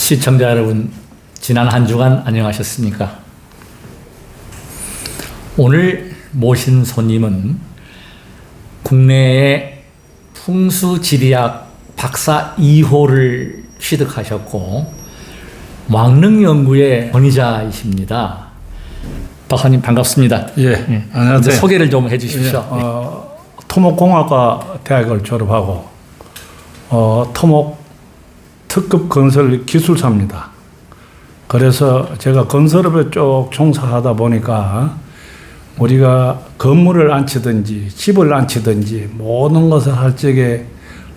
시청자 여러분, 지난 한 주간 안녕하셨습니까? 오늘 모신 손님은 국내의 풍수지리학 박사 2호를 취득하셨고 왕릉연구의 권위자이십니다. 박사님 반갑습니다. 예, 안녕하세요. 소개를 좀 해주십시오. 토목공학과 대학을 졸업하고 토목 특급 건설 기술사입니다. 그래서 제가 건설업에 쭉 종사하다 보니까 우리가 건물을 안 치든지 집을 안 치든지 모든 것을 할 적에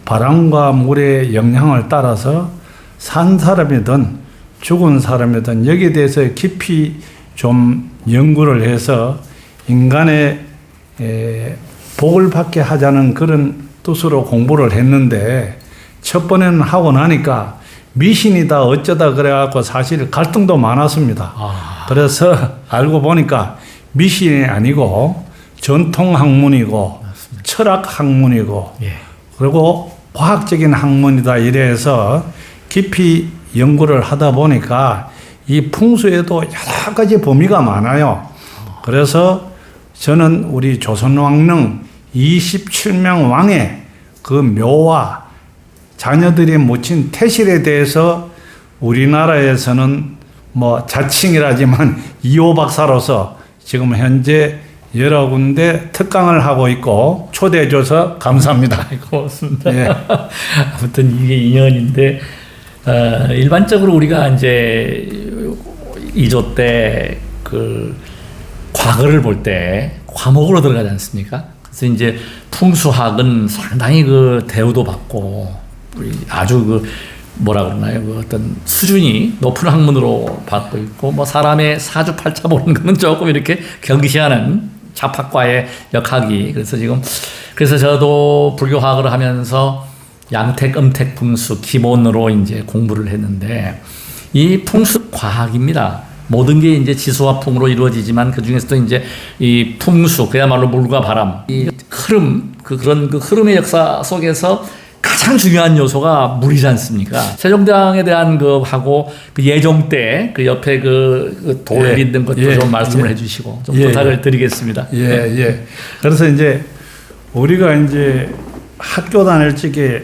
바람과 물의 영향을 따라서 산 사람이든 죽은 사람이든 여기에 대해서 깊이 좀 연구를 해서 인간의 복을 받게 하자는 그런 뜻으로 공부를 했는데 첫 번에는 하고 나니까 미신이다 어쩌다 그래갖고 사실 갈등도 많았습니다. 그래서 알고 보니까 미신이 아니고 전통 학문이고 맞습니다. 철학 학문이고 그리고 과학적인 학문이다 이래서 깊이 연구를 하다 보니까 이 풍수에도 여러 가지 범위가 많아요. 그래서 저는 우리 조선 왕릉 27명 왕의 그 묘와 자녀들이 묻힌 태실에 대해서 우리나라에서는 뭐 자칭이라지만 2호 박사로서 지금 현재 여러 군데 특강을 하고 있고 초대해 줘서 감사합니다. 고맙습니다. 예. 아무튼 이게 인연인데 일반적으로 우리가 이제 2조 때 그 과거를 볼 때 과목으로 들어가지 않습니까? 그래서 이제 풍수학은 상당히 그 대우도 받고 아주 그 뭐라 그러나요? 그 어떤 수준이 높은 학문으로 받고 있고 뭐 사람의 사주팔자 보는 거는 조금 이렇게 경시하는 잡학과의 역학이 그래서 저도 불교학을 하면서 양택, 음택, 풍수 기본으로 이제 공부를 했는데 이 풍수 과학입니다. 모든 게 이제 지수와 풍으로 이루어지지만 그 중에서도 이제 이 풍수, 그야말로 물과 바람, 이 흐름, 그런 흐름의 역사 속에서 가장 중요한 요소가 물이지 않습니까? 세종대왕에 대한 하고 그 예종 때 그 옆에 그 돌 있는 것도 좀 말씀을 해주시고 좀 부탁을 드리겠습니다. 그래서 이제 우리가 이제 학교 다닐 적에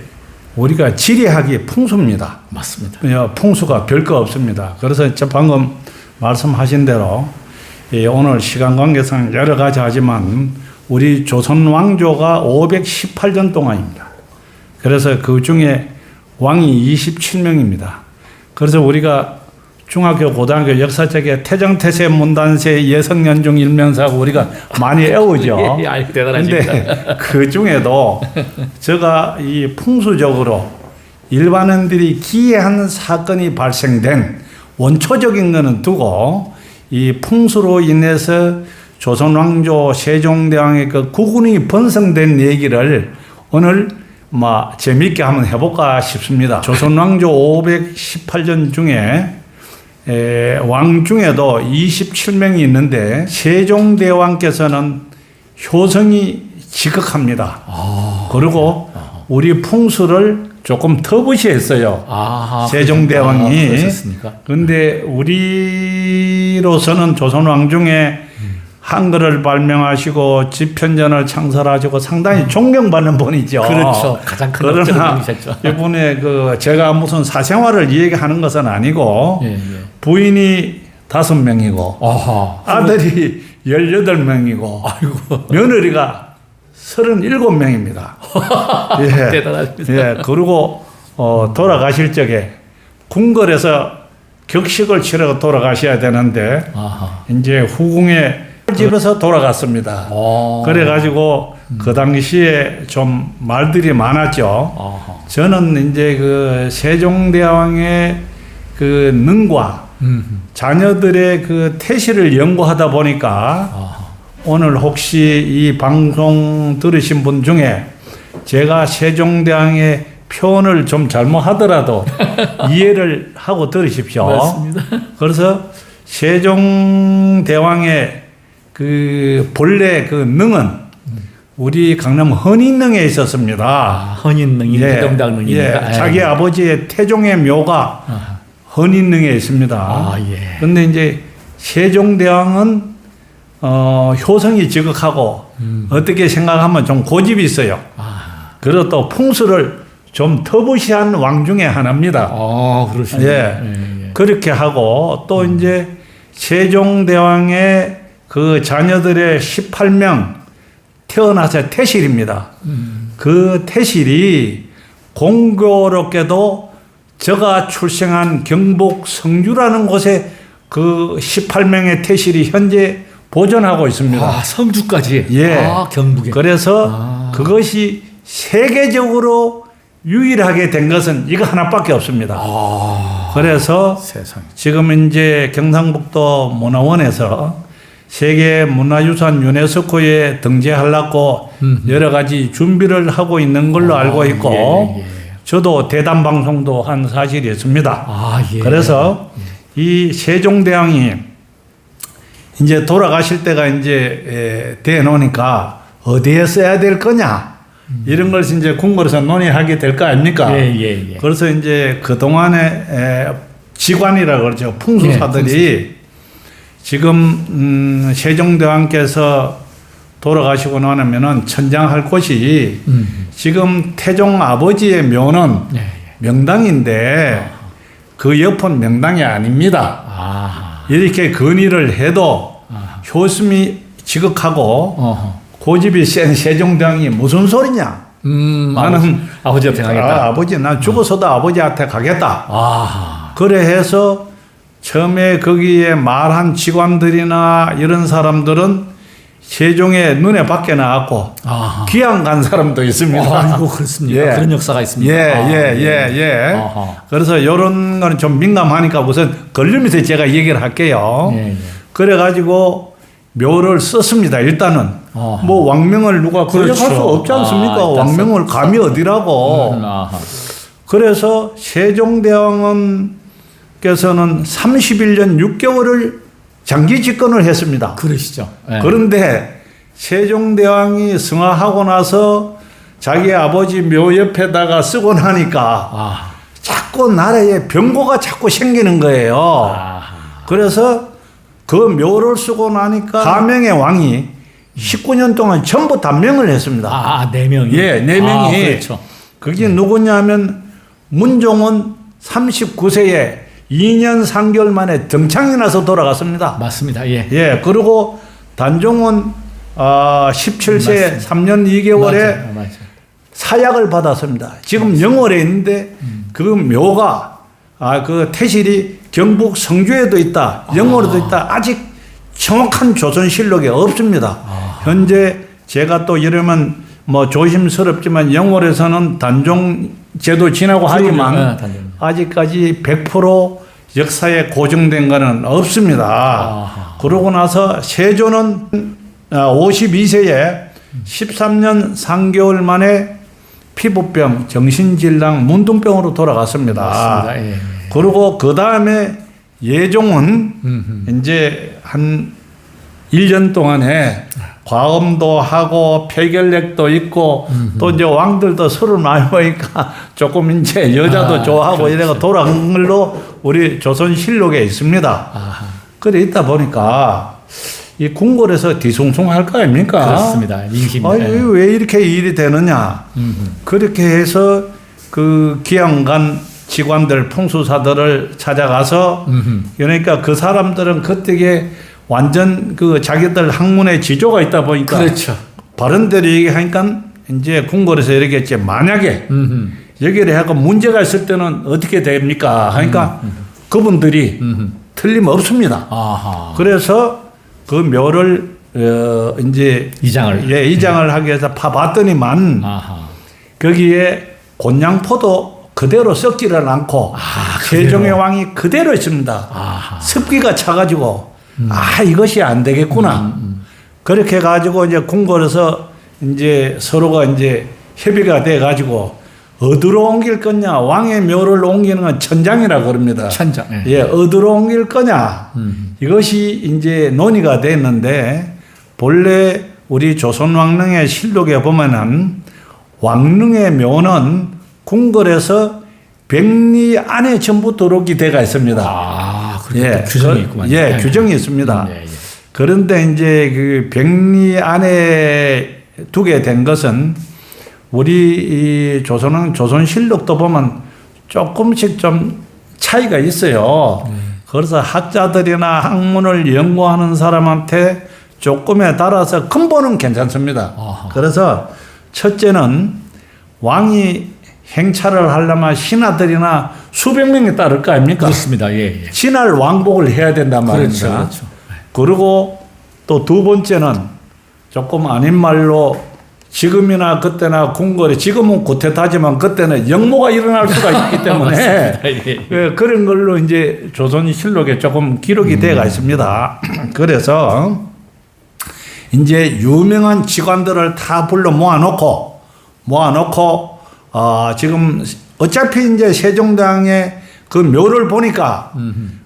우리가 지리학이 풍수입니다. 맞습니다. 풍수가 별거 없습니다. 그래서 저 방금 말씀하신 대로 오늘 시간 관계상 여러 가지 하지만 우리 조선 왕조가 518년 동안입니다. 그래서 그 중에 왕이 27명입니다. 그래서 우리가 중학교, 고등학교 역사책에 태정태세, 문단세, 예성연중, 일명사고 우리가 많이 외우죠. 대단하십니다. 근데 그 중에도 제가 이 풍수적으로 일반인들이 기이한 사건이 발생된 원초적인 거는 두고 이 풍수로 인해서 조선 왕조 세종대왕의 그 국운이 번성된 얘기를 오늘 재미있게 한번 해볼까 싶습니다. 조선 왕조 518년 중에 왕 중에도 27명이 있는데 세종대왕께서는 효성이 지극합니다. 그리고 우리 풍수를 조금 터부시했어요. 세종대왕이. 그런데 우리로서는 조선 왕 중에 한글을 발명하시고 집현전을 창설하시고 상당히 존경받는 분이죠. 그렇죠. 가장 큰 업적이셨죠. 이분의 제가 무슨 사생활을 얘기하는 것은 아니고 부인이 5명이고 아들이 18명이고 며느리가 37명입니다. 대단합니다. 그리고 돌아가실 적에 궁궐에서 격식을 치르고 돌아가셔야 되는데 이제 후궁에 집에서 돌아갔습니다. 그래가지고 그 당시에 좀 말들이 많았죠. 저는 이제 그 세종대왕의 그 능과 자녀들의 그 태실을 연구하다 보니까 오늘 혹시 이 방송 들으신 분 중에 제가 세종대왕의 표현을 좀 잘못하더라도 이해를 하고 들으십시오. 맞습니다. 그래서 세종대왕의 그 본래 그 능은 우리 강남 헌인릉에 있었습니다. 헌인릉이 세종대왕릉입니다. 자기 아버지의 태종의 묘가 헌인릉에 있습니다. 아, 예. 근데 이제 세종대왕은 효성이 지극하고 어떻게 생각하면 좀 고집이 있어요. 그리고 또 풍수를 좀 터부시한 왕 중에 하나입니다. 그러시네요. 예. 그렇게 하고 또 이제 세종대왕의 그 자녀들의 18명 태어나서 태실입니다. 그 태실이 공교롭게도 저가 출생한 경북 성주라는 곳에 그 18명의 태실이 현재 보존하고 있습니다. 성주까지. 예. 경북에. 그래서 그것이 세계적으로 유일하게 된 것은 이거 하나밖에 없습니다. 그래서 세상. 지금 이제 경상북도 문화원에서 세계 문화유산 유네스코에 등재하려고 여러 가지 준비를 하고 있는 걸로 알고 있고 예. 저도 대담 방송도 한 사실이 있습니다. 예. 그래서 이 세종대왕이 이제 돌아가실 때가 이제 돼 놓으니까 어디에 써야 될 거냐 이런 걸 이제 궁궐에서 논의하게 될 거 아닙니까? 예. 그래서 이제 그 동안에 직관이라 그러죠. 풍수사들이 지금 세종대왕께서 돌아가시고 나면은 천장할 곳이 지금 태종 아버지의 묘는 명당인데 그 옆은 명당이 아닙니다. 이렇게 건의를 해도 효심이 지극하고 고집이 센 세종대왕이 무슨 소리냐? 나는 아버지 옆에 가겠다. 아버지 난 죽어서도 아버지한테 가겠다. 그래 해서 처음에 거기에 말한 직관들이나 이런 사람들은 세종의 눈에 밖에 나왔고 귀양 간 사람도 있습니다. 아이고 그렇습니까? 그런 역사가 있습니다. 예. 그래서 이런 거는 좀 민감하니까 우선 걸리면서 제가 얘기를 할게요. 그래가지고 묘를 썼습니다. 일단은 뭐 왕명을 누가 거역할 수 없지 않습니까? 왕명을 감히 어디라고. 그래서 세종대왕은 께서는 31년 6개월을 장기 집권을 했습니다. 그러시죠. 그런데 세종대왕이 승하하고 나서 자기 아버지 묘 옆에다가 쓰고 나니까 자꾸 나라에 병고가 자꾸 생기는 거예요. 그래서 그 묘를 쓰고 나니까 가명의 왕이 19년 동안 전부 다 명을 했습니다. 4명이? 예, 4명이. 그렇죠. 그게 누구냐면 문종은 39세에 2년 3개월 만에 등창이 나서 돌아갔습니다. 맞습니다. 예. 예, 그리고 단종은 17세 3년 2개월에 맞아요. 사약을 받았습니다. 지금 영월에 있는데 그 묘가 그 태실이 경북 성주에도 있다, 영월에도 있다. 아직 정확한 조선실록이 없습니다. 현재 제가 또 이러면 뭐 조심스럽지만 영월에서는 단종 제도 지나고 하지만 아직까지 100% 역사에 고정된 것은 없습니다. 그러고 나서 세조는 52세에 13년 3개월 만에 피부병, 정신질환, 문둥병으로 돌아갔습니다. 맞습니다. 예. 그리고 그 다음에 예종은 이제 한 1년 동안에 과음도 하고 폐결핵도 있고 또 이제 왕들도 술을 많이 먹으니까 조금 이제 여자도 좋아하고 그렇죠. 이래가 돌아간 걸로 우리 조선실록에 있습니다. 그래 있다 보니까 이 궁궐에서 뒤숭숭할 거 아닙니까? 그렇습니다. 왜 이렇게 일이 되느냐? 그렇게 해서 그 기양간 직관들, 풍수사들을 찾아가서 그러니까 그 사람들은 그때에 완전 그 자기들 학문의 지조가 있다 보니까 그렇죠. 바른 대로 얘기하니까 이제 궁궐에서 이렇게 했지 만약에 여기를 하고 문제가 있을 때는 어떻게 됩니까? 하니까 그분들이 틀림없습니다. 그래서 그 묘를 이제 이장을 하기 위해서 파봤더니만 거기에 곤양포도 그대로 썩지를 않고 세종의 왕이 그대로 있습니다. 습기가 차가지고 이것이 안 되겠구나. 그렇게 해가지고 이제 궁궐에서 이제 서로가 이제 협의가 돼가지고 어디로 옮길 거냐. 왕의 묘를 옮기는 건 천장이라 그럽니다. 천장. 예, 어디로 옮길 거냐. 이것이 이제 논의가 됐는데 본래 우리 조선왕릉의 실록에 보면은 왕릉의 묘는 궁궐에서 백리 안에 전부 도로기 대가 있습니다. 아, 그렇게 규정이 있구만. 예, 규정이 있습니다. 예, 예. 그런데 이제 그 백리 안에 두게 된 것은 우리 이 조선실록도 보면 조금씩 좀 차이가 있어요. 그래서 학자들이나 학문을 연구하는 사람한테 조금에 따라서 근본은 괜찮습니다. 아하. 그래서 첫째는 왕이 행차를 하려면 신하들이나 수백 명이 따를 거 아닙니까? 그렇습니다. 예, 예. 신할 왕복을 해야 된단 말입니다. 그렇죠, 그렇죠. 그리고 또 두 번째는 조금 아닌 말로 지금이나 그때나 궁궐에 지금은 구태타지만 그때는 역모가 일어날 수가 있기 때문에 예. 예, 그런 걸로 이제 조선실록에 조금 기록이 되어 있습니다. 그래서 이제 유명한 직관들을 다 불러 모아놓고 지금 어차피 이제 세종대왕의 그 묘를 보니까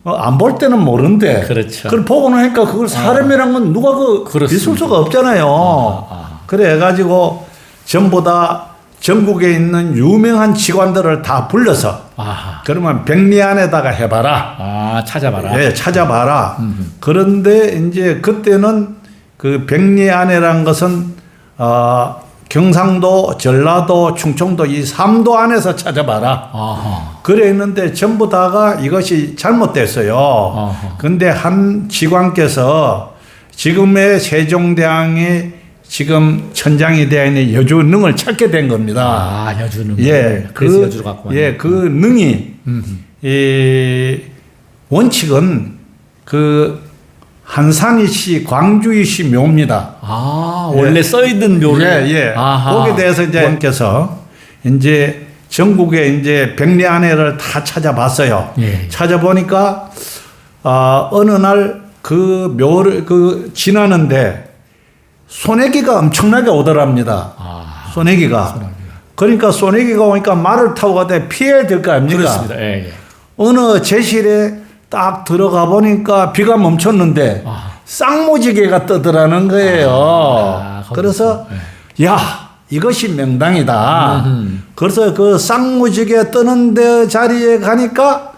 안 볼 때는 모르는데 그렇죠. 그걸 보고 나니까 그걸 사람이란 건 누가 그렇습니다. 있을 수가 없잖아요. 그래 가지고 전부 다 전국에 있는 유명한 직관들을 다 불러서 아하. 그러면 백리 안에다가 해봐라. 아, 찾아봐라. 예, 찾아봐라. 그런데 이제 그때는 그 백리 안에란 것은 경상도, 전라도, 충청도 이 3도 안에서 찾아봐라. 아하. 그래 했는데 전부 다가 이것이 잘못됐어요. 아하. 근데 한 직관께서 지금의 세종대왕이 지금 천장이 되어 있는 여주능을 찾게 된 겁니다. 아, 여주는. 예, 그래서 여주로 갖고 왔네. 예, 그 능이 이 원칙은 그 한산이시, 광주이시 묘입니다. 아, 원래 써있는 묘를. 예, 예. 아하. 거기에 대해서 이제 원께서 이제 전국에 이제 백리 안에를 다 찾아봤어요. 예. 찾아보니까 어느 날 그 묘를 지나는데 소내기가 엄청나게 오더랍니다. 아, 소내기가. 그러니까 소내기가 오니까 말을 타고 가다 피해야 될 거 아닙니까? 그렇습니다. 예, 예. 어느 제실에 딱 들어가 보니까 비가 멈췄는데 쌍무지개가 뜨더라는 거예요. 그래서 야, 이것이 명당이다. 그래서 그 쌍무지개 뜨는 데 자리에 가니까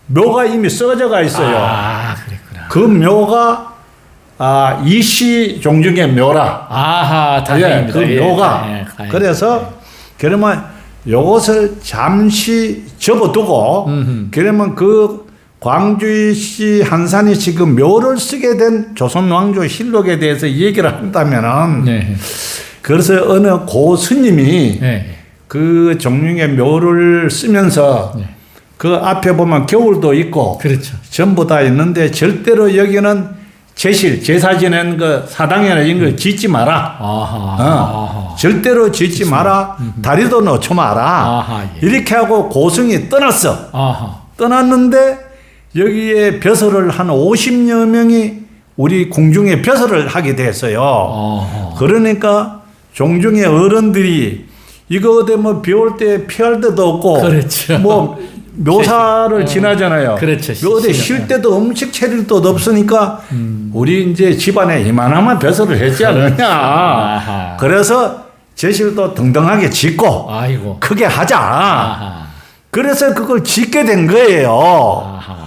묘가 이미 썩어져 가 있어요. 아, 그랬구나. 그 묘가 이시 종중의 묘라. 아하, 다행입니다. 그 묘가. 예, 예, 그래서 그러면 요것을 잠시 접어두고 그러면 그 광주시 한산이시 그 묘를 쓰게 된 조선 왕조 실록에 대해서 얘기를 한다면은 네. 그래서 어느 고 스님이 네. 그 종룡의 묘를 쓰면서 네. 그 앞에 보면 겨울도 있고 그렇죠. 전부 다 있는데 절대로 여기는 제사 지낸 그 사당이나 이런 걸 짓지 마라. 아하. 절대로 짓지 마라. 다리도 놓쳐 마라. 아하, 예. 이렇게 하고 고승이 떠났어. 아하. 떠났는데 여기에 벼슬을 한 50여 명이 우리 궁중에 벼슬을 하게 됐어요. 아하. 그러니까 종중의 어른들이 이거 어디 뭐 비 올 때 피할 데도 없고 그렇죠. 뭐 묘사를 지나잖아요. 그렇죠. 어디 쉴 데도 음식 차릴 데도 없으니까 우리 이제 집안에 이만하면 벼슬을 했지 않느냐. 아하. 그래서 제실도 등등하게 짓고 아이고. 크게 하자. 아하. 그래서 그걸 짓게 된 거예요. 아하.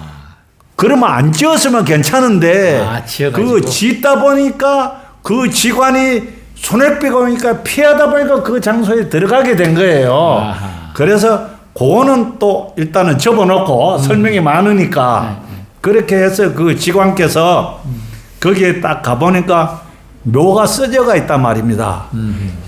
그러면 안 지었으면 괜찮은데 지어가지고. 그 짓다 보니까 그 직관이 손에 빼고 오니까 피하다 보니까 그 장소에 들어가게 된 거예요. 아하. 그래서 그거는 또 일단은 접어놓고 설명이 많으니까 그렇게 해서 그 직관께서 거기에 딱 가보니까 묘가 써져가 있단 말입니다.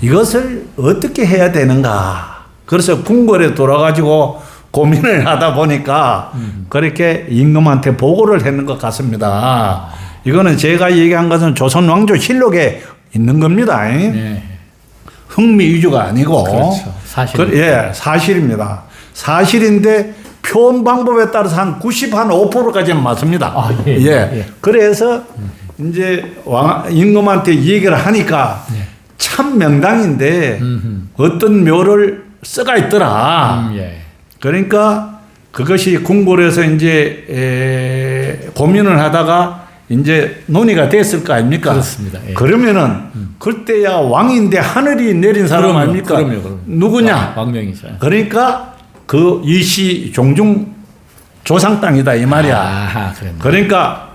이것을 어떻게 해야 되는가. 그래서 궁궐에 돌아가지고 고민을 하다 보니까 그렇게 임금한테 보고를 했는 것 같습니다. 이거는 제가 얘기한 것은 조선 왕조 실록에 있는 겁니다. 네. 흥미 위주가 아니고. 그렇죠. 사실. 예, 사실입니다. 사실인데 표현 방법에 따라서 한 95%까지는 맞습니다. 아, 예, 예. 예. 그래서 이제 임금한테 얘기를 하니까 참 명당인데 어떤 묘를 써가 있더라. 예. 그러니까 그것이 궁궐에서 이제 고민을 하다가 이제 논의가 됐을 거 아닙니까? 그렇습니다. 예. 그러면은 그때야 왕인데 하늘이 내린 사람 아닙니까? 그럼요. 누구냐? 왕명이죠. 그러니까 그 이씨 종중 조상 땅이다 이 말이야. 아하, 그랬네. 그러니까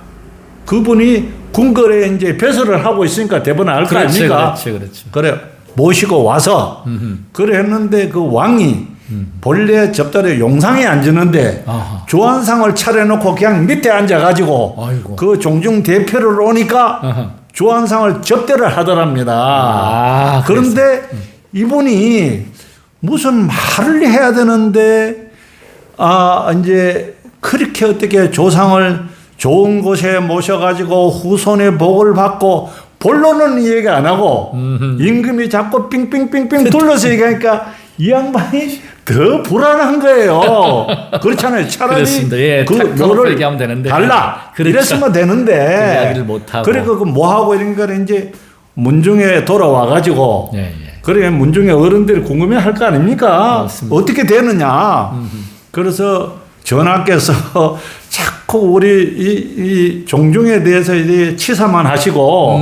그분이 궁궐에 이제 배설을 하고 있으니까 대부분 알 거 아닙니까? 그렇지. 그래 모시고 와서 그래 했는데 그 왕이 본래 접달에 용상에 앉았는데 아하. 주안상을 차려놓고 그냥 밑에 앉아가지고 아이고. 그 종중 대표를 오니까 아하. 주안상을 접대를 하더랍니다. 아, 그런데 이분이 무슨 말을 해야 되는데 이제 그렇게 어떻게 조상을 좋은 곳에 모셔가지고 후손의 복을 받고 본론은 이 얘기 안 하고 임금이 자꾸 삥삥삥삥 둘러서 얘기하니까 이 양반이 더 불안한 거예요. 그렇잖아요. 차라리 그렇습니다. 예, 그 탁 묘를 얘기하면 되는데. 달라. 그렇죠. 이랬으면 그 되는데. 이야기를 못 하고. 그래 그 뭐 하고 이런 거는 이제 문중에 돌아와 가지고 예, 예. 그래 문중에 어른들이 궁금해할 거 아닙니까? 맞습니다. 어떻게 되느냐. 그래서 전하께서 자꾸 우리 이 종중에 대해서 이제 치사만 하시고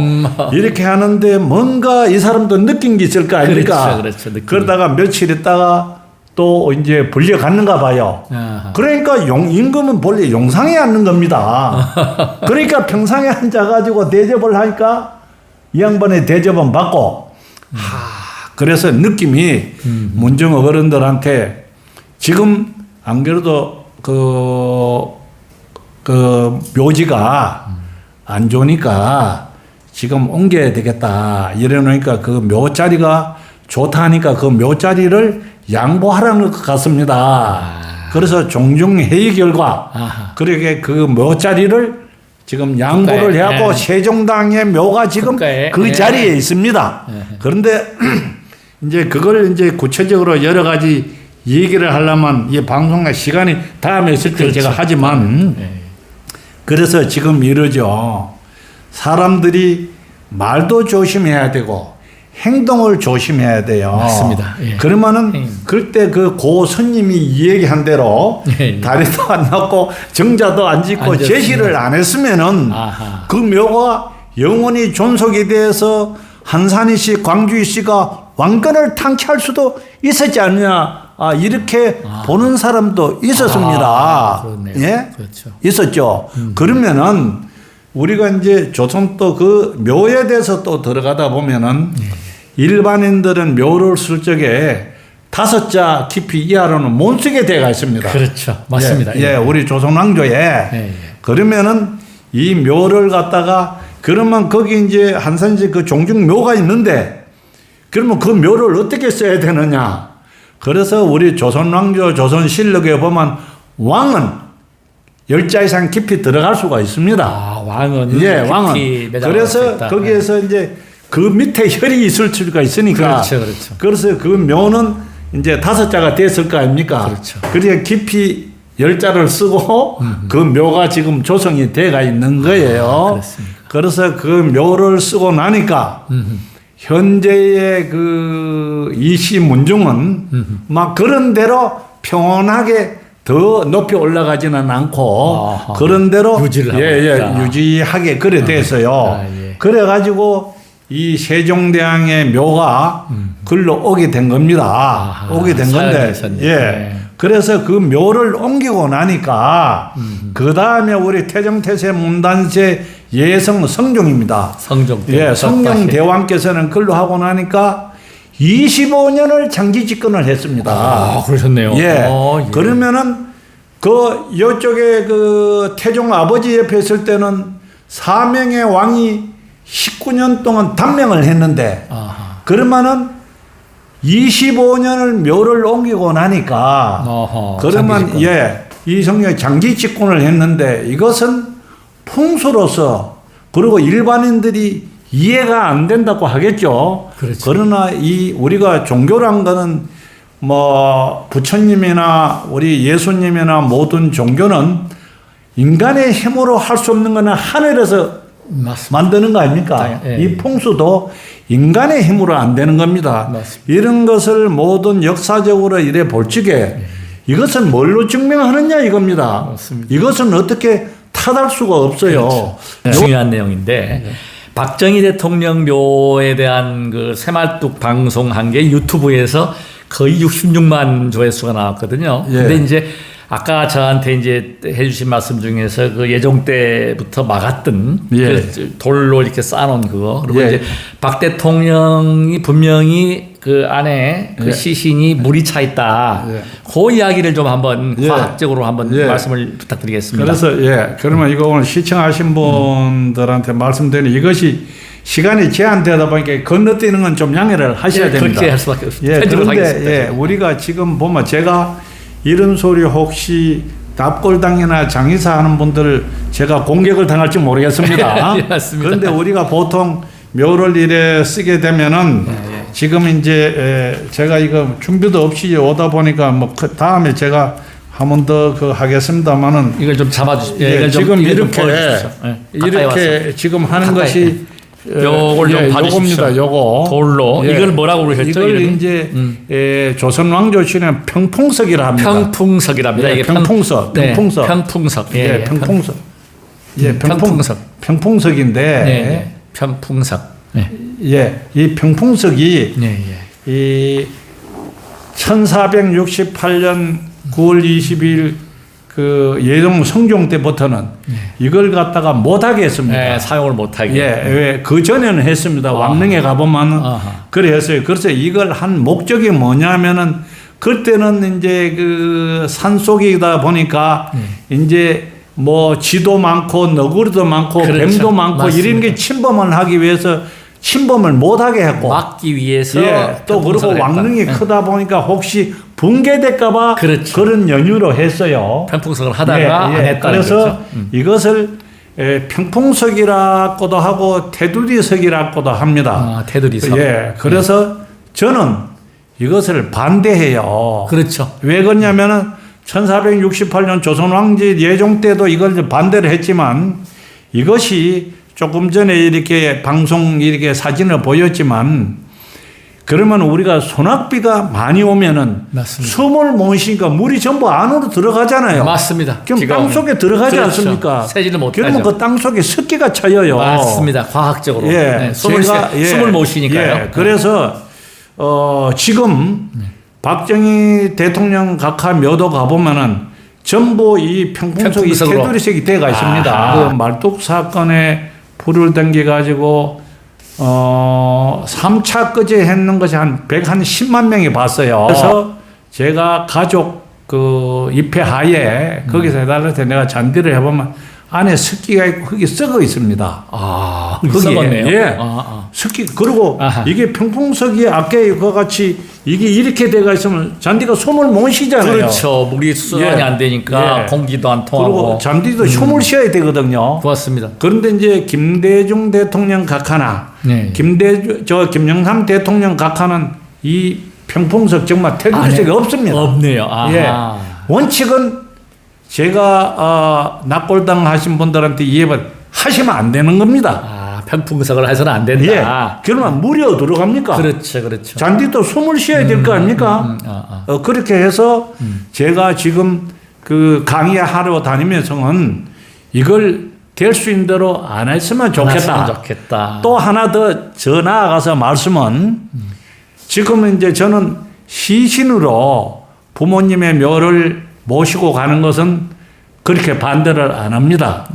이렇게 하는데 뭔가 이 사람도 느낀 게 있을 거 아닙니까? 그렇죠. 느낌이. 그러다가 며칠 있다가 또 이제 불려갔는가 봐요. 아하. 그러니까 임금은 본래 용상에 앉는 겁니다. 그러니까 평상에 앉아가지고 대접을 하니까 이 양반의 대접은 받고 그래서 느낌이 문중 어른들한테 지금 안 그래도 그 묘지가 안 좋으니까 지금 옮겨야 되겠다 이러니까 그 묘자리가 좋다 하니까 그 묘자리를 양보하라는 것 같습니다. 그래서 종중 회의 결과 아하. 그렇게 그 묘자리를 지금 양보를 국가에, 해갖고 예. 세종당의 묘가 지금 국가에, 그 예. 자리에 있습니다. 그런데 이제 그걸 이제 구체적으로 여러 가지 얘기를 하려면 이 방송의 시간이 다음에 있을 때 제가 하지만 그래서 지금 이러죠. 사람들이 말도 조심해야 되고 행동을 조심해야 돼요. 맞습니다. 예. 그러면은 그때 그 고 스님이 이 얘기한 대로 예. 다리도 안 놨고 정자도 안 짓고 앉았으면. 제시를 안 했으면은 아하. 그 묘가 영원히 존속이 돼서 한산희 씨, 광주희 씨가 왕권을 탕취할 수도 있었지 않느냐. 이렇게 보는 사람도 있었습니다. 그렇네요. 예? 그렇죠. 있었죠. 그러면은 우리가 이제 조선 또 그 묘에 대해서 또 들어가다 보면은 일반인들은 묘를 쓸 적에 5자 깊이 이하로는 못 쓰게 되어 있습니다. 그렇죠. 맞습니다. 예, 우리 조선 왕조에 예. 그러면은 이 묘를 갖다가 그러면 거기 이제 한산지 그 종중 묘가 있는데 그러면 그 묘를 어떻게 써야 되느냐? 그래서 우리 조선 왕조 조선실록에 보면 왕은 10자 이상 깊이 들어갈 수가 있습니다. 아, 왕은 예, 깊이 왕은. 매장할 수 그래서 있다. 거기에서 이제 그 밑에 혈이 있을 수가 있으니까. 그렇죠, 그렇죠. 그래서 그 묘는 이제 5자가 됐을 거 아닙니까? 그렇죠. 그러니까 깊이 10자를 쓰고 그 묘가 지금 조성이 돼가 있는 거예요. 그렇습니까? 그래서 그 묘를 쓰고 나니까 현재의 그 이시 문중은 막 그런 대로 평온하게 더 높이 올라가지는 않고 아하. 그런 대로 유지를 하고 있다. 유지하게 그래 됐어요. 예. 그래가지고 이 세종대왕의 묘가 글로 오게 된 겁니다. 아하, 오게 된 건데, 사연이셨네요. 예. 네. 그래서 그 묘를 옮기고 나니까 그 다음에 우리 태정태세 문단세 예성 성종입니다. 성종. 예, 성룡대왕께서는 글로 하고 나니까 25년을 장기 집권을 했습니다. 아, 그러셨네요. 예. 예. 그러면은 그 요쪽에 그 태종 아버지 옆에 있을 때는 사명의 왕이 19년 동안 단명을 했는데 아하. 그러면은 25년을 묘를 옮기고 나니까 어허, 그러면 장기 집권. 예, 이성룡이 장기 집권을 했는데 이것은 풍수로서 그리고 일반인들이 이해가 안 된다고 하겠죠. 그렇죠. 그러나 이 우리가 종교란 거는 뭐 부처님이나 우리 예수님이나 모든 종교는 인간의 힘으로 할 수 없는 거는 하늘에서 맞습니다. 만드는 거 아닙니까? 예. 이 풍수도 인간의 힘으로 안 되는 겁니다. 맞습니다. 이런 것을 모든 역사적으로 이래 볼 적에 이것은 뭘로 증명하느냐 이겁니다. 맞습니다. 이것은 어떻게 탓할 수가 없어요. 중요한 내용인데 박정희 대통령 묘에 대한 그 새말뚝 방송한 게 유튜브에서 거의 66만 조회수가 나왔거든요. 예. 근데 이제 아까 저한테 이제 해주신 말씀 중에서 그 예종 때부터 막았던 예. 그 돌로 이렇게 쌓아놓은 그거 그리고 예. 이제 박 대통령이 분명히 그 안에 그 예. 시신이 물이 차 있다. 예. 그 이야기를 좀 한번 예. 과학적으로 한번 예. 말씀을 부탁드리겠습니다. 그래서 그러면 이거 오늘 시청하신 분들한테 말씀드리는 이것이 시간이 제한되다 보니까 건너뛰는 건 좀 양해를 하셔야 예, 됩니다. 그렇게 할 수밖에 없습니다. 편집을 그런데 하겠습니다. 우리가 지금 보면 제가 이런 소리 혹시 납골당이나 장의사 하는 분들 제가 공격을 당할지 모르겠습니다. 예, 맞습니다. 그런데 우리가 보통 묘를 일에 쓰게 되면은 지금 이제 제가 이거 준비도 없이 오다 보니까 뭐 다음에 제가 한 번 더 그 하겠습니다만은 이걸 좀 잡아주시죠. 이걸 좀 지금 이걸 좀 이렇게 보여주십시오. 가까이 와서. 이렇게 지금 하는 가까이. 것이 요걸 좀 봐주십시오. 요겁니다. 요거 돌로. 이걸 뭐라고 그러셨죠? 이걸 이름이? 이제 조선 왕조 시대는 평풍석이라 합니다. 평풍석이랍니다. 이게 평풍석, 네, 평풍석. 평풍석. 예, 평풍석. 평풍석. 평풍석인데 네, 평풍석. 네. 이 평풍석이 네, 이 1468년 9월 20일 그 예종 성종 때부터는 이걸 갖다가 못하게 했습니다. 네, 사용을 못하게. 왜 그 전에는 했습니다. 왕릉에 가보면은 그래 했어요. 그래서 이걸 한 목적이 뭐냐면은 그때는 이제 그 산속이다 보니까 이제 뭐 쥐도 많고 너구리도 많고 그렇죠. 뱀도 많고 맞습니다. 이런 게 침범을 하기 위해서 침범을 못하게 했고 막기 위해서 또 그리고 평풍석을 왕릉이 했다. 크다 보니까 혹시 붕괴될까봐 그렇죠. 그런 연유로 했어요. 평풍석을 하다가 안 했다는 그래서 거죠. 이것을 평풍석이라고도 하고 테두리석이라고도 합니다. 테두리석. 그래서 저는 이것을 반대해요. 그렇죠. 왜 그러냐면은 1468년 조선 왕제 예종 때도 이걸 반대를 했지만 이것이 조금 전에 이렇게 방송 이렇게 사진을 보였지만 그러면 우리가 소낙비가 많이 오면은 맞습니다. 숨을 못 쉬니까 물이 전부 안으로 들어가잖아요. 맞습니다. 그럼 비가 땅 오면. 속에 들어가지 그렇죠. 않습니까? 새지를 못하죠. 그러면 그 땅 속에 습기가 차여요. 맞습니다. 과학적으로. 네, 숨을 못 쉬니까요. 그래서 지금 박정희 대통령 각하 묘도 가보면은 전부 이 평풍석이 평풍석으로. 테두리색이 되어 있습니다. 그 말뚝 사건에 불을 던져가지고 3차 끄제 했는 것이 한 10만 명이 봤어요. 그래서 제가 가족 그 입회하에 거기서 해달라 해서 내가 잔디를 해보면 안에 습기가 있고 흙이 썩어 있습니다. 흙이 썩었네요. 예. 습기 그리고 이게 평풍석이 아까 그와 같이 이게 이렇게 돼가 있으면 잔디가 숨을 못 쉬잖아요. 그렇죠. 물이 수환이 안 되니까 공기도 안 통하고. 그리고 잔디도 숨을 쉬어야 되거든요. 고맙습니다. 그런데 이제 김대중 대통령 각하나 김영삼 대통령 각하는 이 평풍석 정말 테두리석이 없습니다. 없네요. 원칙은 제가 납골당 하신 분들한테 하시면 안 되는 겁니다. 평풍석을 해서는 안 된다. 그러면 물이 어디로 들어갑니까? 그렇죠. 잔디도 숨을 쉬어야 될 거 아닙니까? 그렇게 해서 제가 지금 그 강의하러 다니면서는 이걸 될 수 있는 대로 안 했으면 좋겠다. 또 하나 더 나아가서 말씀은 지금 이제 저는 시신으로 부모님의 묘를 모시고 가는 것은 그렇게 반대를 안 합니다.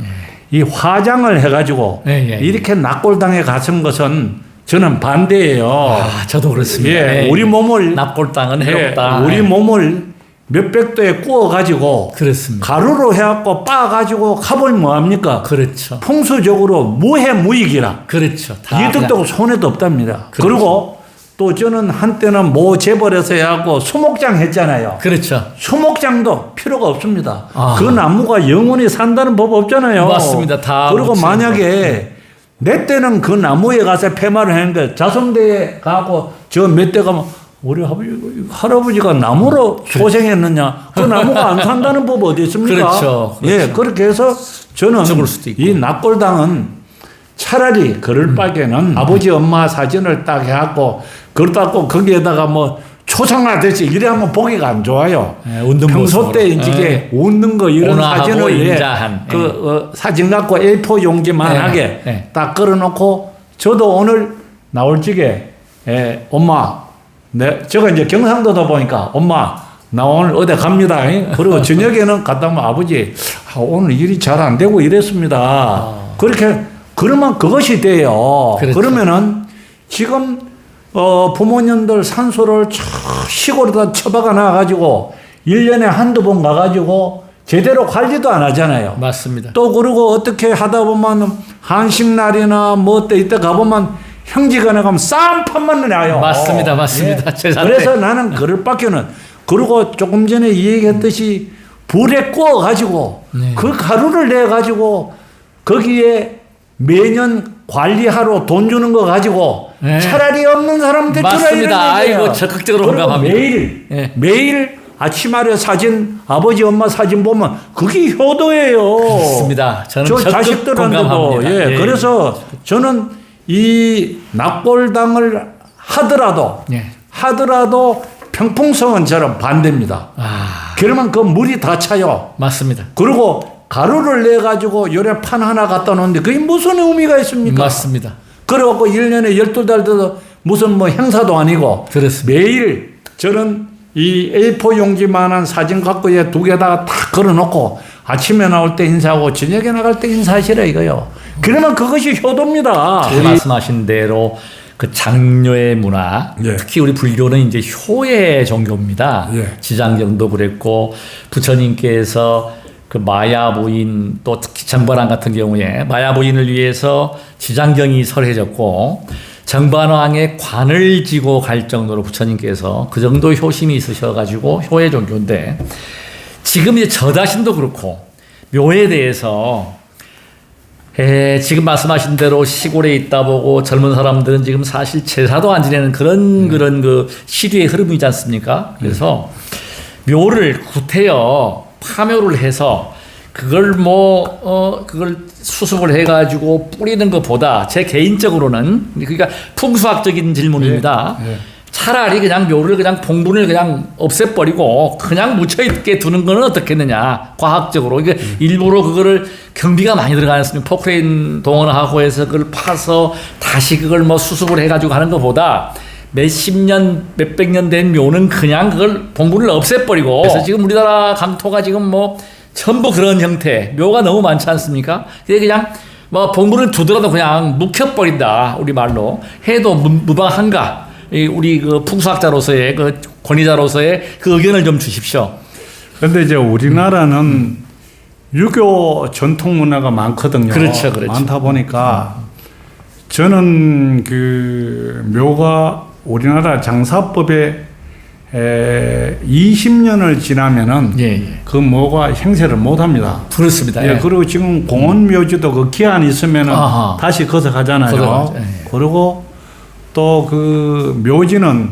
이 화장을 해가지고 이렇게 납골당에 갔은 것은 저는 반대예요. 저도 그렇습니다. 우리 몸을 납골당은 해롭다. 우리 몸을 몇백 도에 구워가지고 그렇습니다. 가루로 해갖고 빻아가지고 가볼 뭐합니까? 그렇죠. 풍수적으로 무해무익이라. 그렇죠. 이득도 없고 손해도 없답니다. 그렇죠. 그리고 또 저는 한때는 모 재벌에서 해갖고 수목장 했잖아요. 그렇죠. 수목장도 필요가 없습니다. 그 나무가 영원히 산다는 법 없잖아요. 맞습니다. 다 그리고 만약에 내 때는 그 나무에 가서 폐마를 했는데 자성대에 가고 저 몇 대 가면 우리 할아버지가 나무로 고생했느냐? 그 나무가 안 산다는 법 어디 있습니까? 그렇죠. 그렇게 해서 저는 죽을 수도 있고. 이 납골당은 차라리 그럴 바에는 아버지 엄마 사진을 딱 해갖고 그렇다고 거기에다가 뭐 초상화됐지 이래 하면 보기가 안 좋아요. 웃는 평소 때 이제 웃는 거 이런 사진을 인자한 사진 갖고 A4 용지만하게 딱 걸어놓고 저도 오늘 나올 적에 엄마 제가 이제 경상도다 보니까 엄마 나 오늘 어디 갑니다. 그리고 저녁에는 갔다 오면 아버지 오늘 일이 잘 안 되고 이랬습니다. 그렇게 그러면 그것이 돼요. 그렇죠. 그러면은 지금 부모님들 산소를 시골에다 처박아 놔가지고 1년에 한두 번 가가지고 제대로 관리도 안 하잖아요. 맞습니다. 또 그러고 어떻게 하다 보면 한식날이나 뭐 때 이때 가보면 형제간에 가면 쌈판만 나요. 맞습니다. 맞습니다. 예. 제자인데. 그래서 나는 그럴 밖에는 그리고 조금 전에 이 얘기했듯이 불에 구워가지고 그 가루를 내가지고 거기에 매년 관리하러 돈 주는 거 가지고 네. 차라리 없는 사람들 맞습니다. 아이고 적극적으로 공감합니다. 매일 예. 매일 아침마다 사진 아버지 엄마 사진 보면 그게 효도예요. 그렇습니다. 저는 저 적극 자식들한테도 공감합니다. 예. 그래서 저는 이 낙골당을 하더라도 평풍성은 저는 반대입니다. 그러면 그 물이 다 차요. 맞습니다. 그리고 가루를 내 가지고 요래 판 하나 갖다 놓는데 그게 무슨 의미가 있습니까? 맞습니다. 그래갖고 1년에 12달도 무슨 뭐 행사도 아니고 그렇습니다. 매일 저는 이 A4 용지만한 사진 갖고 얘 두 개다가 딱 걸어놓고 아침에 나올 때 인사하고 저녁에 나갈 때 인사하시라 이거요. 그러면 그것이 효도입니다. 말씀하신 대로 그 장려의 문화, 예. 특히 우리 불교는 이제 효의 종교입니다. 예. 지장경도 그랬고 부처님께서 그 마야 부인 또 특히 정반왕 같은 경우에 마야 부인을 위해서 지장경이 설해졌고 정반왕의 관을 지고 갈 정도로 부처님께서 그 정도 효심이 있으셔가지고 효의 종교인데 지금 이제 저 자신도 그렇고 묘에 대해서 지금 말씀하신 대로 시골에 있다 보고 젊은 사람들은 지금 사실 제사도 안 지내는 그런 그 시류의 흐름이지 않습니까? 그래서 묘를 구태여 파묘를 해서 그걸 그걸 수습을 해가지고 뿌리는 것보다 제 개인적으로는 그러니까 풍수학적인 질문입니다. 예. 차라리 그냥 묘를 그냥 봉분을 그냥 없애버리고 그냥 묻혀있게 두는 건 어떻겠느냐 과학적으로 이게 일부러 그거를 경비가 많이 들어가지 않습니까? 포크레인 동원하고 해서 그걸 파서 다시 그걸 뭐 수습을 해가지고 하는 것보다 몇십 년, 몇백 년 된 묘는 그냥 그걸 봉분을 없애버리고 그래서 지금 우리나라 강토가 지금 뭐 전부 그런 형태 묘가 너무 많지 않습니까? 그냥 뭐 봉분을 두더라도 그냥 묵혀버린다 우리 말로 해도 무방한가? 우리 그 풍수학자로서의 그 권위자로서의 그 의견을 좀 주십시오. 그런데 이제 우리나라는 유교 전통 문화가 많거든요. 그렇죠. 많다 보니까 저는 그 묘가 우리나라 장사법에 20년을 지나면은 그 뭐가 행세를 못 합니다. 그렇습니다. 예. 그리고 지금 공원 묘지도 그 기한 있으면은 다시 거서가잖아요. 그리고 또 그 묘지는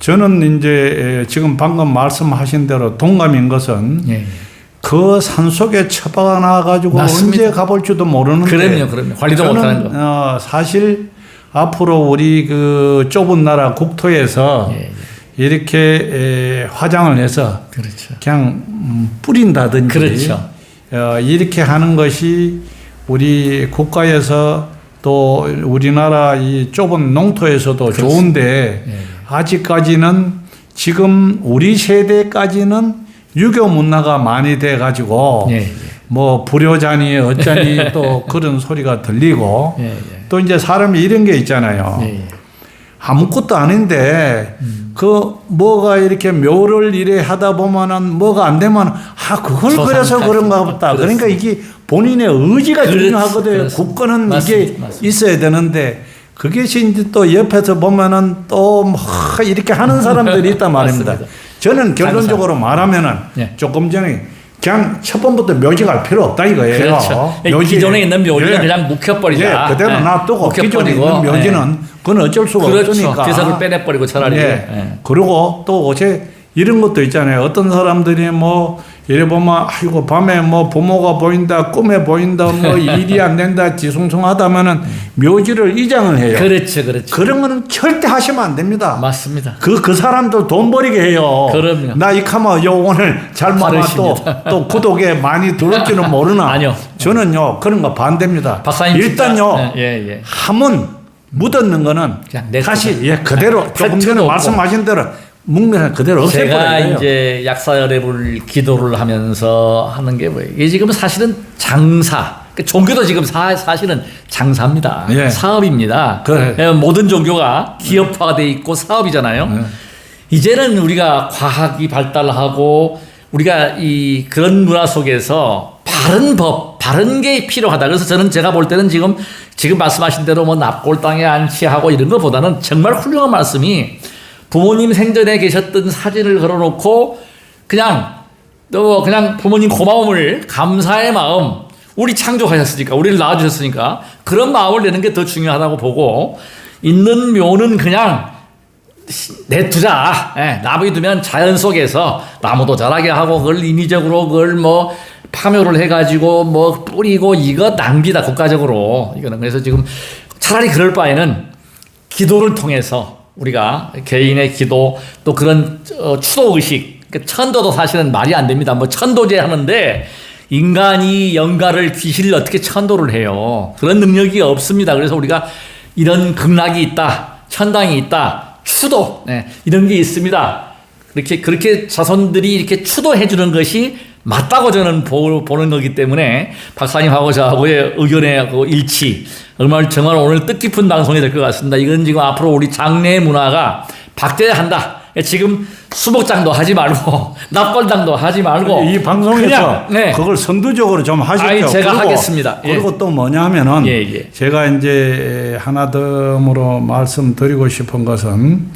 저는 이제 지금 방금 말씀하신 대로 동감인 것은 그 산속에 처박아 놔가지고 언제 가볼지도 모르는데 그럼요. 관리도 못하는 거. 사실 앞으로 우리 그 좁은 나라 국토에서 이렇게 화장을 해서 그냥 뿌린다든지 이렇게 하는 것이 우리 국가에서 또 우리나라 이 좁은 농토에서도 좋은데 아직까지는 지금 우리 세대까지는 유교 문화가 많이 돼 가지고 뭐 불효자니 어쩌니 또 그런 소리가 들리고 또 이제 사람이 이런 게 있잖아요. 아무것도 아닌데 그 뭐가 이렇게 묘를 이래 하다 보면은 뭐가 안 되면 그걸 그래서 그런가 보다. 그러니까 이게 본인의 의지가 중요하거든요. 국가는 이게 있어야 되는데 그것이 이제 또 옆에서 보면은 또 뭐 이렇게 하는 사람들이 있단 말입니다. 저는 결론적으로 말하면은 조금 전에 그냥 첫 번부터 묘지 갈 필요 없다 이거예요. 그렇죠. 기존에 있는 묘지는 그냥 묵혀버리자. 그대로 놔두고 기존에 있는 묘지는 그건 어쩔 수가 없으니까. 개석을 빼내버리고 차라리. 그리고 또 어제 이런 것도 있잖아요. 어떤 사람들이 뭐 이래 보면 아이고 밤에 뭐 부모가 보인다, 꿈에 보인다, 뭐 일이 안 된다, 지숭숭하다면은 묘지를 이장을 해요. 그렇죠. 그런 거는 절대 하시면 안 됩니다. 맞습니다. 그 사람들 돈 버리게 해요. 그럼요. 나 이카마 요 오늘 잘못하면 또 구독에 많이 들을지는 모르나. 아니요. 저는요 그런 거 반대입니다. 박사님 일단요 하면 묻었는 거는 그냥 내 다시 그대로 조금 전에 없고. 말씀하신 대로 묵면 그대로 제가 없애버려요. 이제 약사열애불 기도를 하면서 하는 게 뭐예요? 이게 지금 사실은 장사. 종교도 지금 사실은 장사입니다. 예. 사업입니다. 그래. 모든 종교가 기업화돼 있고 사업이잖아요. 이제는 우리가 과학이 발달하고 우리가 그런 문화 속에서 바른 법, 바른 게 필요하다. 그래서 저는 제가 볼 때는 지금 말씀하신 대로 뭐 납골당에 안치하고 이런 것보다는 정말 훌륭한 말씀이 부모님 생전에 계셨던 사진을 걸어놓고 그냥 부모님 고마움을 감사의 마음 우리 창조하셨으니까 우리를 낳아주셨으니까 그런 마음을 내는 게 더 중요하다고 보고 있는 묘는 그냥 내두자. 놔두면 자연 속에서 나무도 자라게 하고 그걸 인위적으로 그걸 뭐 파묘를 해가지고 뭐 뿌리고 이거 낭비다 국가적으로 이거는. 그래서 지금 차라리 그럴 바에는 기도를 통해서 우리가 개인의 기도 또 그런 추도 의식 천도도 사실은 말이 안 됩니다. 뭐 천도제 하는데 인간이 영가를 귀신을 어떻게 천도를 해요? 그런 능력이 없습니다. 그래서 우리가 이런 극락이 있다, 천당이 있다, 추도 이런 게 있습니다. 그렇게 자손들이 이렇게 추도해 주는 것이 맞다고 저는 보는 거기 때문에 박사님하고 저하고의 의견의 그 일치 정말 오늘 뜻깊은 방송이 될 것 같습니다. 이건 지금 앞으로 우리 장례 문화가 바뀌어야 한다. 지금 수목장도 하지 말고 납골당도 하지 말고 이 방송에서 그걸 선두적으로 좀 하셨죠. 제가 하겠습니다. 그리고 또 뭐냐 하면은 제가 이제 하나 더 말씀드리고 싶은 것은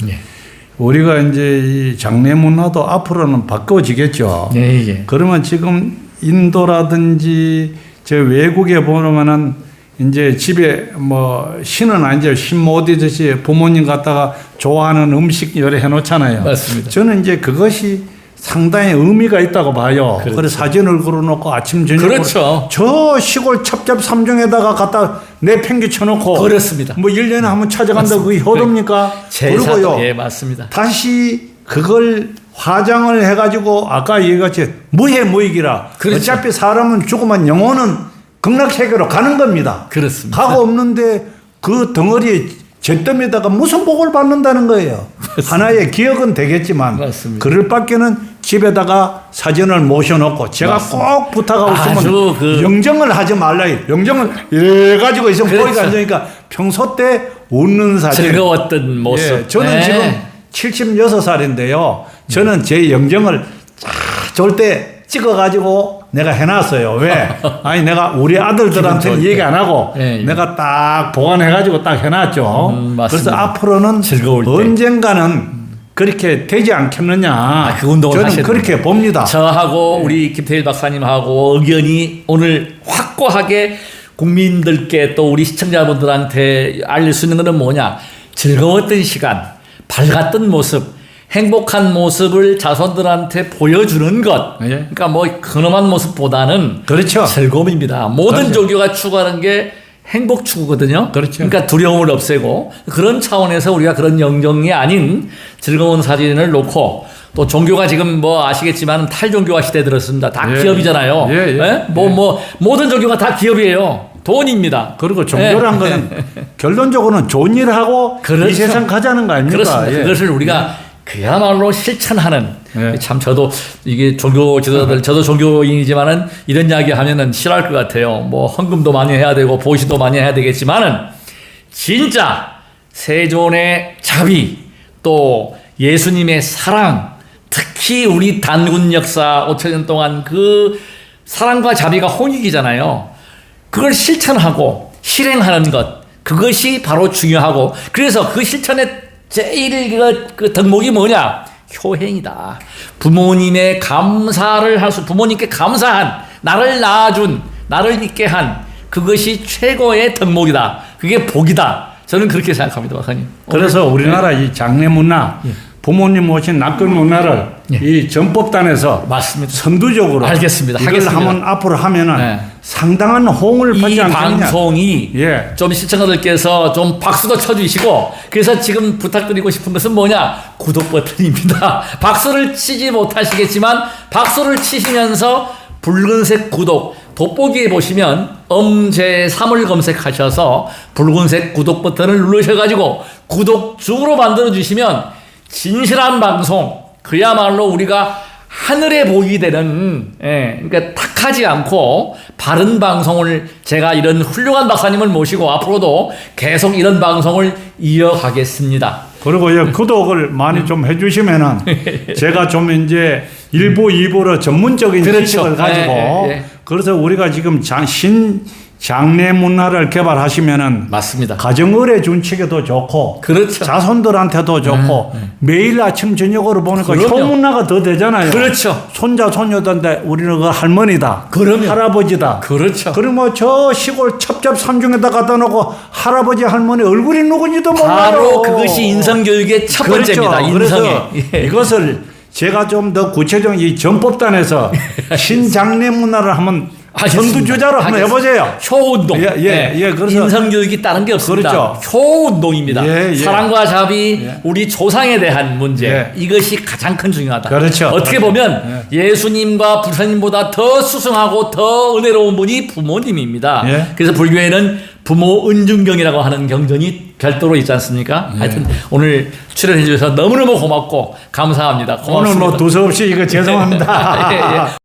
우리가 이제 이 장례 문화도 앞으로는 바꿔지겠죠. 그러면 지금 인도라든지 저 외국에 보면은 이제 집에 신은 아니죠. 신 못 잊듯이 부모님 갖다가 좋아하는 음식 여러 해놓잖아요. 맞습니다. 저는 이제 그것이 상당히 의미가 있다고 봐요. 그렇죠. 그래서 사진을 걸어놓고 아침 저녁으로 그렇죠. 저 시골 첩첩삼중에다가 갖다 내팽개쳐놓고 그렇습니다. 1년에 한번 찾아간다고 그게 효도입니까? 그리고요. 맞습니다. 다시 그걸 화장을 해가지고 아까 얘기했지 무해무익이라. 그렇죠. 어차피 사람은 죽으면 영혼은 극락세계로 가는 겁니다. 그렇습니다. 가고 없는데 그 덩어리에 잿더미에다가 무슨 복을 받는다는 거예요. 맞습니다. 하나의 기억은 되겠지만 맞습니다. 그럴 밖에는 집에다가 사진을 모셔놓고 제가 맞습니다. 꼭 부탁하고 싶으면 영정을 하지 말라. 영정을 해가지고 있으면 그렇죠. 보이가 안 되니까 평소 때 웃는 사진. 즐거웠던 모습. 저는 지금 76살인데요. 저는 제 영정을 좋을 때 찍어가지고 내가 해놨어요. 왜? 아니 내가 우리 아들들한테는 얘기 안 하고 내가 딱 보관해가지고 딱 해놨죠. 그래서 앞으로는 언젠가는 그렇게 되지 않겠느냐. 그 운동을 저는 그렇게 봅니다. 저하고 우리 김태일 박사님하고 의견이 오늘 확고하게 국민들께 또 우리 시청자분들한테 알릴 수 있는 것은 뭐냐. 즐거웠던 시간, 밝았던 모습, 행복한 모습을 자손들한테 보여주는 것. 그러니까 근엄한 모습보다는 그렇죠. 즐거움입니다. 모든 종교가 추구하는 게 행복 추구거든요. 그렇죠. 그러니까 두려움을 없애고 그런 차원에서 우리가 그런 영정이 아닌 즐거운 사진을 놓고 또 종교가 지금 아시겠지만 탈종교화 시대에 들었습니다. 다 기업이잖아요. 모든 종교가 다 기업이에요. 돈입니다. 그리고 종교란 거는 결론적으로는 좋은 일을 하고 이 세상 가자는 거 아닙니까? 그렇습니다. 그것을 우리가 그야말로 실천하는. 참 저도 이게 종교 지도자들 저도 종교인이지만은 이런 이야기 하면은 싫어할 것 같아요. 헌금도 많이 해야 되고 보시도 많이 해야 되겠지만은 진짜 세존의 자비 또 예수님의 사랑 특히 우리 단군 역사 5,000년 동안 그 사랑과 자비가 홍익이잖아요. 그걸 실천하고 실행하는 것 그것이 바로 중요하고 그래서 그 실천의 제일 그 덕목이 뭐냐? 효행이다. 부모님의 감사를 부모님께 감사한, 나를 낳아준, 나를 있게 한, 그것이 최고의 덕목이다. 그게 복이다. 저는 그렇게 생각합니다, 박사님. 그래서 우리나라 이 장례 문화, 부모님 모신 납골 문화를 이 전법단에서 맞습니다. 선두적으로 알겠습니다. 이걸 하겠습니다. 하면 앞으로 하면은 상당한 호응을 받지 이 않겠냐. 방송이 좀 시청자들께서 좀 박수도 쳐주시고 그래서 지금 부탁드리고 싶은 것은 뭐냐? 구독 버튼입니다. 박수를 치지 못하시겠지만 박수를 치시면서 붉은색 구독 돋보기에 보시면 엄제3을 검색하셔서 붉은색 구독 버튼을 누르셔가지고 구독중으로 만들어주시면 진실한 방송, 그야말로 우리가 하늘에 보이게 되는, 그러니까 탁하지 않고 바른 방송을 제가 이런 훌륭한 박사님을 모시고 앞으로도 계속 이런 방송을 이어가겠습니다. 그리고 구독을 많이 좀 해주시면은 제가 좀 이제 일부 2부로 전문적인 그렇죠. 지식을 가지고 예. 그래서 우리가 지금 장례 문화를 개발하시면은 맞습니다. 가정의례 준칙에도 좋고 그렇죠. 자손들한테도 좋고 매일 아침 저녁으로 보니까 그럼요. 효문화가 더 되잖아요. 그렇죠. 손자 손녀들한테 우리는 그 할머니다, 그럼요. 할아버지다. 그렇죠. 그리고 뭐 저 시골 첩첩산중에다 갖다 놓고 할아버지 할머니 얼굴이 누군지도 몰라요. 바로 그것이 인성교육의 첫 번째입니다. 그렇죠. 인성에. 그래서 이것을 제가 좀 더 구체적인 이 전법단에서 신장례 문화를 한번 선두주자로 한번 해보세요. 효운동. 그래서 인성교육이 다른 게 없습니다. 그렇죠. 효운동입니다. 예, 예. 사랑과 자비, 예. 우리 조상에 대한 문제, 예. 이것이 가장 큰 중요하다. 그렇죠. 어떻게 보면 예수님과 부처님보다 더 수승하고 더 은혜로운 분이 부모님입니다. 예. 그래서 불교에는 부모 은중경이라고 하는 경전이 별도로 있지 않습니까? 하여튼 오늘 출연해 주셔서 너무너무 고맙고 감사합니다. 고맙습니다. 오늘 뭐 두서없이 이거 죄송합니다. 예, 예.